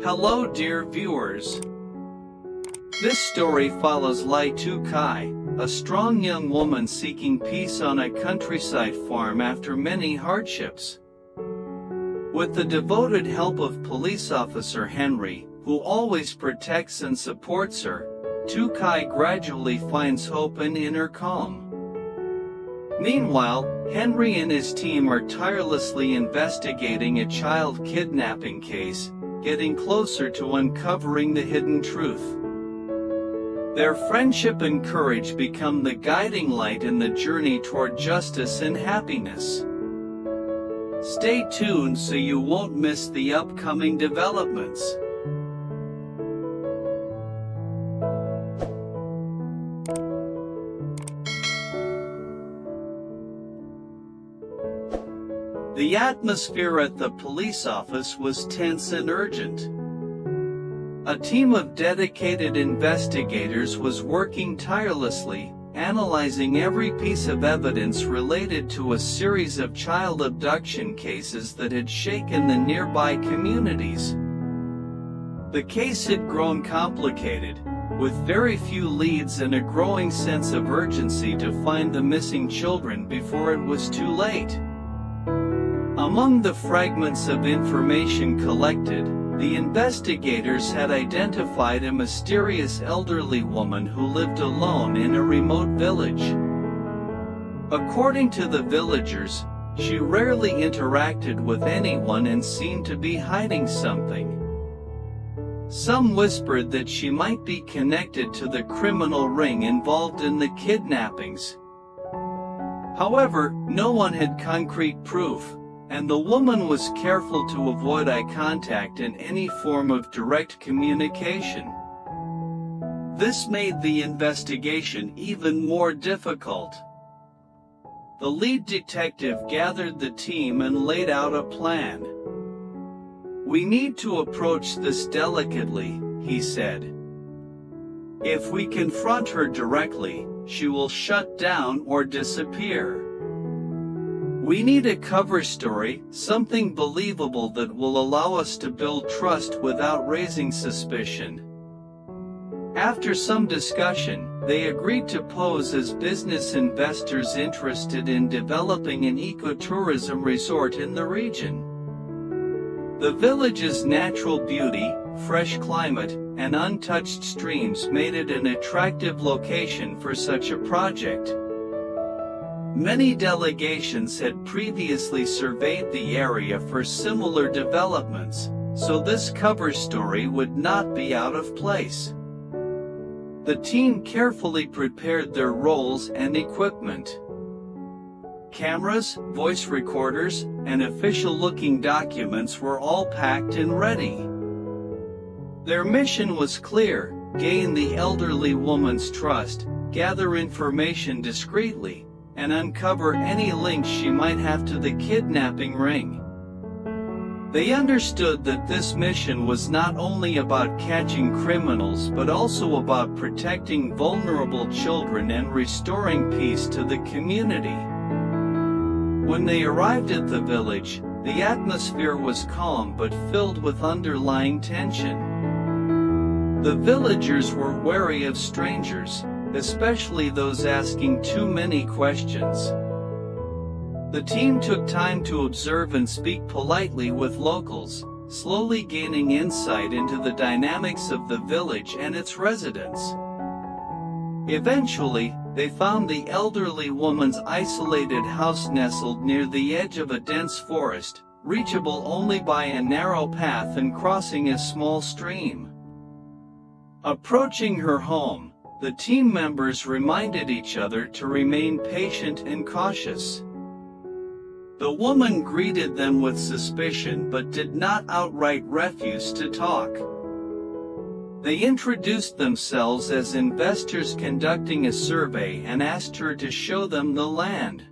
Hello dear viewers. This story follows Ly Tu Diep, a strong young woman seeking peace on a countryside farm after many hardships. With the devoted help of police officer Henry, who always protects and supports her, Tu Diep gradually finds hope and inner calm. Meanwhile, Henry and his team are tirelessly investigating a child kidnapping case, getting closer to uncovering the hidden truth. Their friendship and courage become the guiding light in the journey toward justice and happiness. Stay tuned so you won't miss the upcoming developments. The atmosphere at the police office was tense and urgent. A team of dedicated investigators was working tirelessly, analyzing every piece of evidence related to a series of child abduction cases that had shaken the nearby communities. The case had grown complicated, with very few leads and a growing sense of urgency to find the missing children before it was too late. Among the fragments of information collected, the investigators had identified a mysterious elderly woman who lived alone in a remote village. According to the villagers, she rarely interacted with anyone and seemed to be hiding something. Some whispered that she might be connected to the criminal ring involved in the kidnappings. However, no one had concrete proof, and the woman was careful to avoid eye contact and any form of direct communication. This made the investigation even more difficult. The lead detective gathered the team and laid out a plan. "We need to approach this delicately," he said. "If we confront her directly, she will shut down or disappear. We need a cover story, something believable that will allow us to build trust without raising suspicion." After some discussion, they agreed to pose as business investors interested in developing an ecotourism resort in the region. The village's natural beauty, fresh climate, and untouched streams made it an attractive location for such a project. Many delegations had previously surveyed the area for similar developments, so this cover story would not be out of place. The team carefully prepared their roles and equipment. Cameras, voice recorders, and official-looking documents were all packed and ready. Their mission was clear: gain the elderly woman's trust, gather information discreetly, and uncover any links she might have to the kidnapping ring. They understood that this mission was not only about catching criminals but also about protecting vulnerable children and restoring peace to the community. When they arrived at the village, the atmosphere was calm but filled with underlying tension. The villagers were wary of strangers, especially those asking too many questions. The team took time to observe and speak politely with locals, slowly gaining insight into the dynamics of the village and its residents. Eventually, they found the elderly woman's isolated house nestled near the edge of a dense forest, reachable only by a narrow path and crossing a small stream. Approaching her home, the team members reminded each other to remain patient and cautious. The woman greeted them with suspicion but did not outright refuse to talk. They introduced themselves as investors conducting a survey and asked her to show them the land.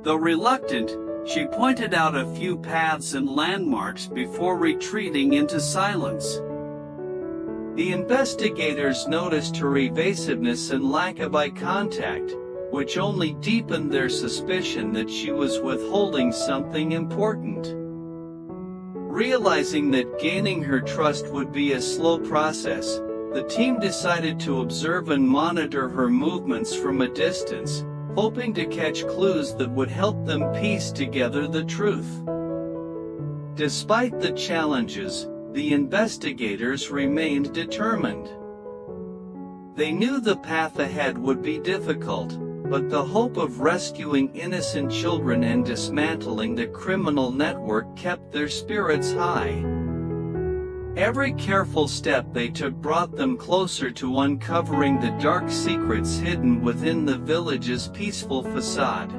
Though reluctant, she pointed out a few paths and landmarks before retreating into silence. The investigators noticed her evasiveness and lack of eye contact, which only deepened their suspicion that she was withholding something important. Realizing that gaining her trust would be a slow process, the team decided to observe and monitor her movements from a distance, hoping to catch clues that would help them piece together the truth. Despite the challenges, the investigators remained determined. They knew the path ahead would be difficult, but the hope of rescuing innocent children and dismantling the criminal network kept their spirits high. Every careful step they took brought them closer to uncovering the dark secrets hidden within the village's peaceful facade.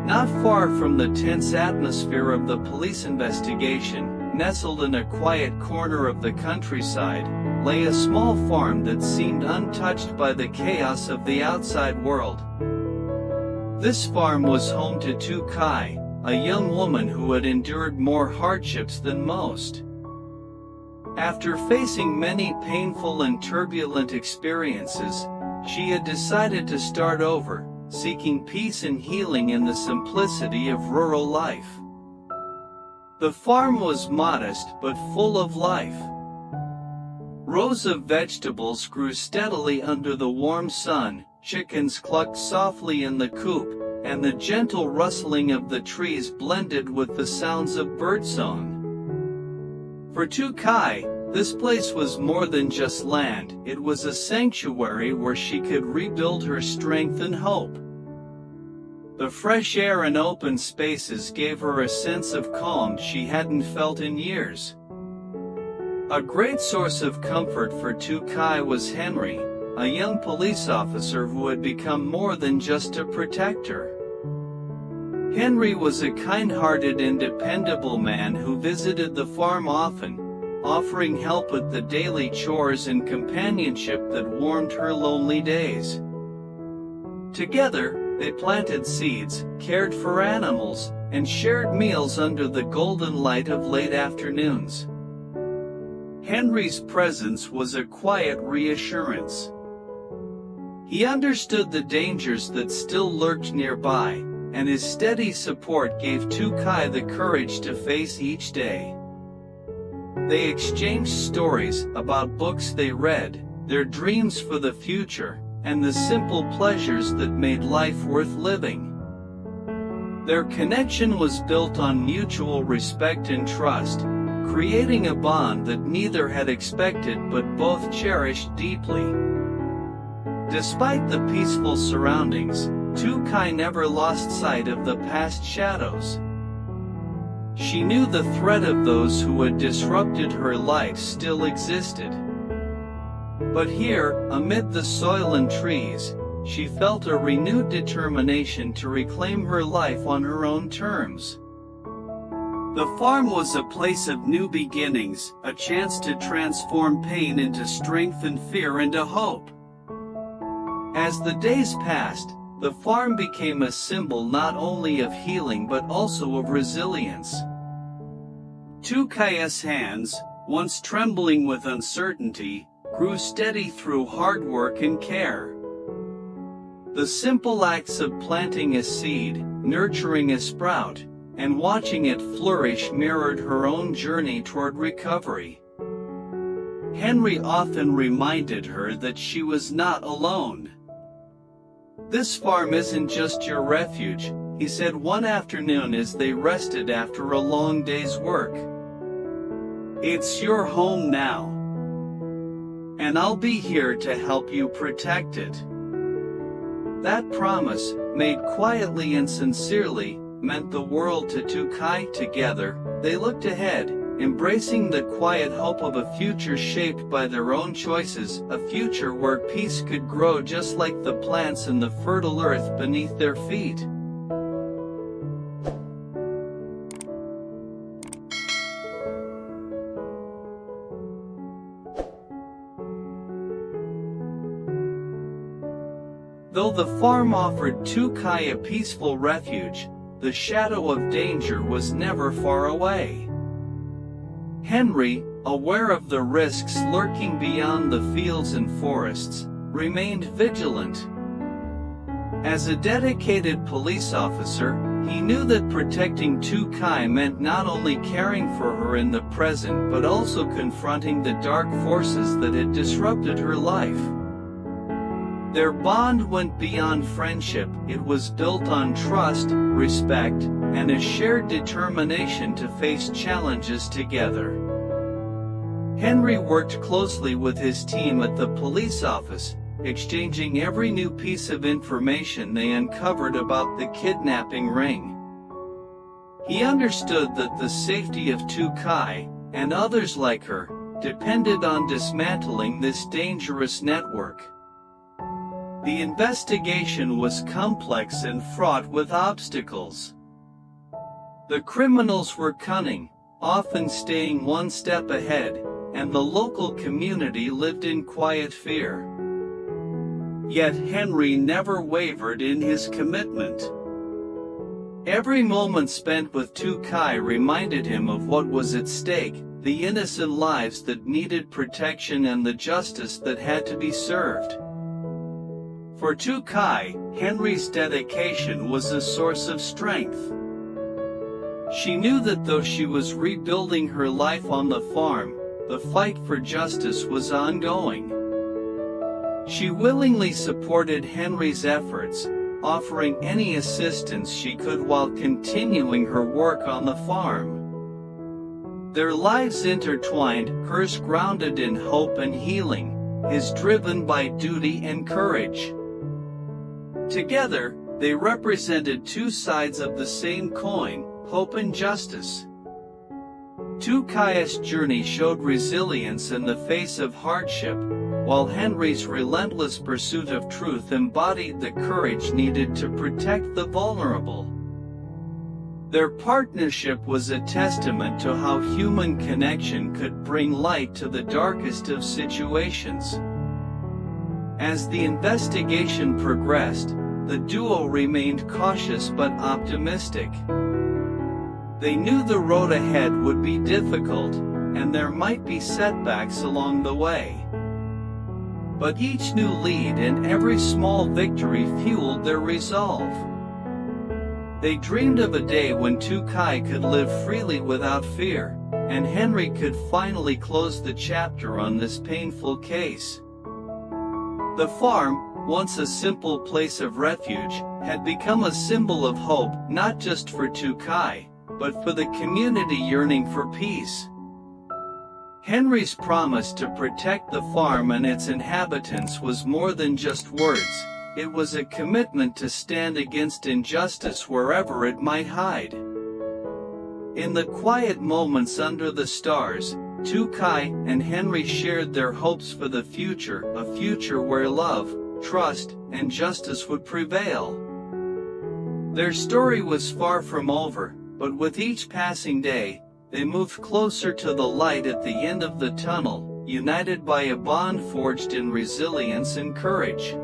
Not far from the tense atmosphere of the police investigation, nestled in a quiet corner of the countryside, lay a small farm that seemed untouched by the chaos of the outside world. This farm was home to Tu Kai, a young woman who had endured more hardships than most. After facing many painful and turbulent experiences, she had decided to start over, seeking peace and healing in the simplicity of rural life. The farm was modest but full of life. Rows of vegetables grew steadily under the warm sun, chickens clucked softly in the coop, and the gentle rustling of the trees blended with the sounds of birdsong. For Tu Kai, this place was more than just land, it was a sanctuary where she could rebuild her strength and hope. The fresh air and open spaces gave her a sense of calm she hadn't felt in years. A great source of comfort for Tu Kai was Henry, a young police officer who had become more than just a protector. Henry was a kind-hearted and dependable man who visited the farm often, offering help with the daily chores and companionship that warmed her lonely days. Together, they planted seeds, cared for animals, and shared meals under the golden light of late afternoons. Henry's presence was a quiet reassurance. He understood the dangers that still lurked nearby, and his steady support gave Tu Kai the courage to face each day. They exchanged stories about books they read, their dreams for the future, and the simple pleasures that made life worth living. Their connection was built on mutual respect and trust, creating a bond that neither had expected but both cherished deeply. Despite the peaceful surroundings, Tu Kai never lost sight of the past shadows. She knew the threat of those who had disrupted her life still existed. But here, amid the soil and trees, she felt a renewed determination to reclaim her life on her own terms. The farm was a place of new beginnings, a chance to transform pain into strength and fear into hope. As the days passed, the farm became a symbol not only of healing but also of resilience. Tu Kai's hands, once trembling with uncertainty, grew steady through hard work and care. The simple acts of planting a seed, nurturing a sprout, and watching it flourish mirrored her own journey toward recovery. Henry often reminded her that she was not alone. "This farm isn't just your refuge," he said one afternoon as they rested after a long day's work. "It's your home now. And I'll be here to help you protect it." That promise, made quietly and sincerely, meant the world to Tu Kai. Together, they looked ahead, embracing the quiet hope of a future shaped by their own choices, a future where peace could grow just like the plants in the fertile earth beneath their feet. Though the farm offered Tu Kai a peaceful refuge, the shadow of danger was never far away. Henry, aware of the risks lurking beyond the fields and forests, remained vigilant. As a dedicated police officer, he knew that protecting Tu Kai meant not only caring for her in the present but also confronting the dark forces that had disrupted her life. Their bond went beyond friendship. It was built on trust, respect, and a shared determination to face challenges together. Henry worked closely with his team at the police office, exchanging every new piece of information they uncovered about the kidnapping ring. He understood that the safety of Tu Kai, and others like her, depended on dismantling this dangerous network. The investigation was complex and fraught with obstacles. The criminals were cunning, often staying one step ahead, and the local community lived in quiet fear. Yet Henry never wavered in his commitment. Every moment spent with Tu Kai reminded him of what was at stake, the innocent lives that needed protection and the justice that had to be served. For Tu Kai, Henry's dedication was a source of strength. She knew that though she was rebuilding her life on the farm, the fight for justice was ongoing. She willingly supported Henry's efforts, offering any assistance she could while continuing her work on the farm. Their lives intertwined, hers grounded in hope and healing, his driven by duty and courage. Together, they represented two sides of the same coin, hope and justice. Tu Kai's journey showed resilience in the face of hardship, while Henry's relentless pursuit of truth embodied the courage needed to protect the vulnerable. Their partnership was a testament to how human connection could bring light to the darkest of situations. As the investigation progressed, the duo remained cautious but optimistic. They knew the road ahead would be difficult, and there might be setbacks along the way. But each new lead and every small victory fueled their resolve. They dreamed of a day when Tu Kai could live freely without fear, and Henry could finally close the chapter on this painful case. The farm, once a simple place of refuge, had become a symbol of hope, not just for Tu Kai, but for the community yearning for peace. Henry's promise to protect the farm and its inhabitants was more than just words. It was a commitment to stand against injustice wherever it might hide. In the quiet moments under the stars, Tu Kai and Henry shared their hopes for the future, a future where love, trust, and justice would prevail. Their story was far from over, but with each passing day, they moved closer to the light at the end of the tunnel, united by a bond forged in resilience and courage.